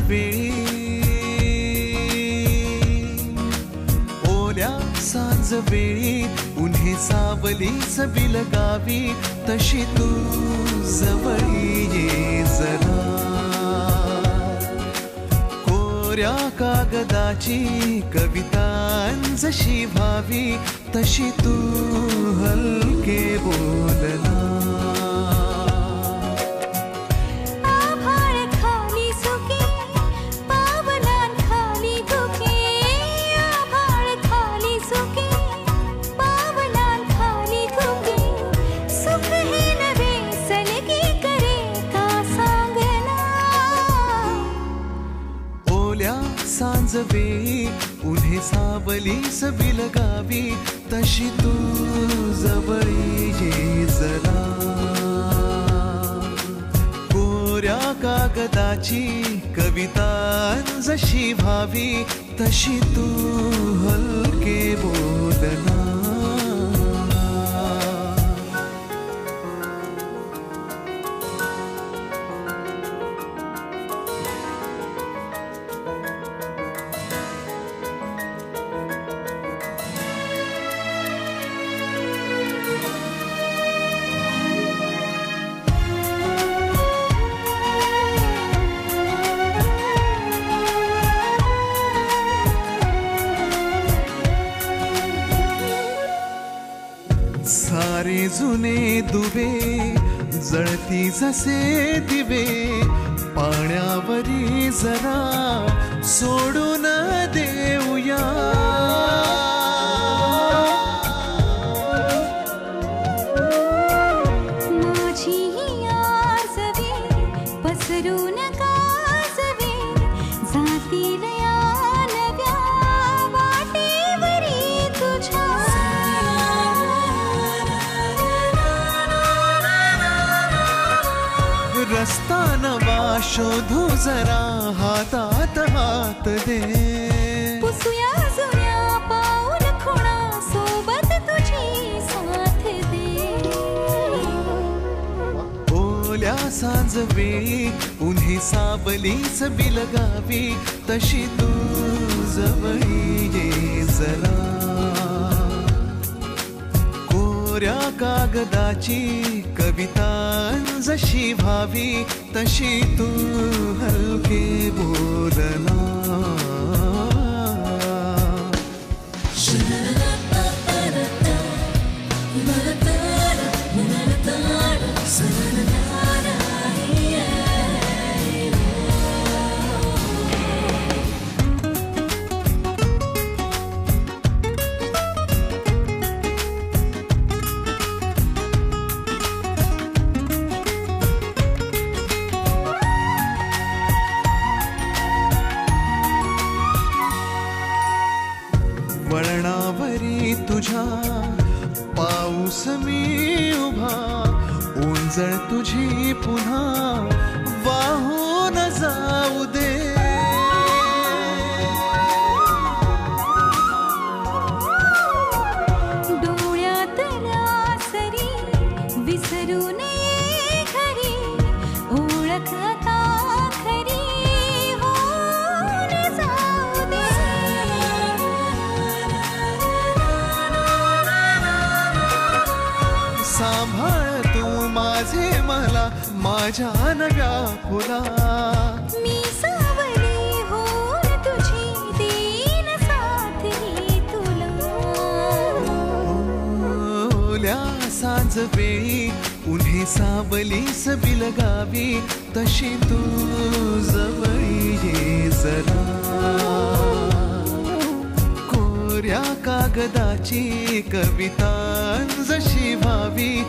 वेळी, ओल्या सांज वेळी, उन्हे सावलीच बिलगावी, तशी तू जवळी ये जरा. कोऱ्या कागदाची कविता जशी व्हावी, तशी तू हलके बोलना. सांज वेळी, उन्हे सावलीच बिलगावी, तशी तू जवळी ये जरा. कोऱ्या कागदाची कविता जशी व्हावी, तशी तू हलके बोलना. सारे जुने दुवे जळती जसे दिवे, पाण्यावरी जरा सोडून देऊया. माझी आसवे पसरून काजवे, जातील या नव्या वाटेवरी तुझ्या. रस्ता नवा शोधू जरा, हातात हात दे. पुसूया जुन्या पाऊल खुणा, सोबत तुझी साथ दे. ओल्या सांज वेळी, उन्हे सावलीच बिलगावी, तशी तू जवळी ये जरा. कोऱ्या कागदाची कविता जशी व्हावी, तशी तू हलके बोलना. वळणावरी तुझ्या पाऊस मी उभा, ओंजळ तुझी पुन्हा वाहून जाऊ दे. डोळ्यातल्या सरी विसरू नये खरी, ओळख आता खरी होऊन जाऊ दे. सांभाळ तू माझे मला, माझ्या नव्या फुला. मी सावली होऊन तुझी, देईन साथ ही तुला. ओल्या सांज वेळी, उन्हे सावलीच बिलगावी, तशी तू जवळी ये जरा. कोऱ्या कागदाची कविता जशी व्हावी,